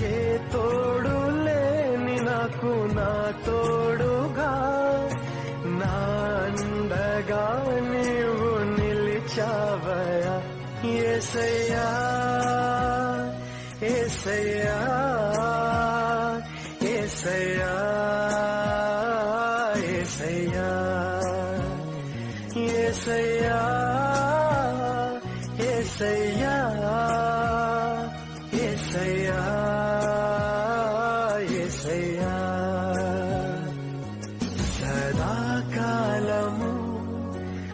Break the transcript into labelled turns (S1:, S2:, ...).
S1: ఏ తోడు లేని నాకు నా తోడుగా నా అండగా నీవు నిలిచావయ్యా యేసయ్యా యేసయ్యా యేసయ్యా యేసయ్యా యేసయ్యా యేసయ్యా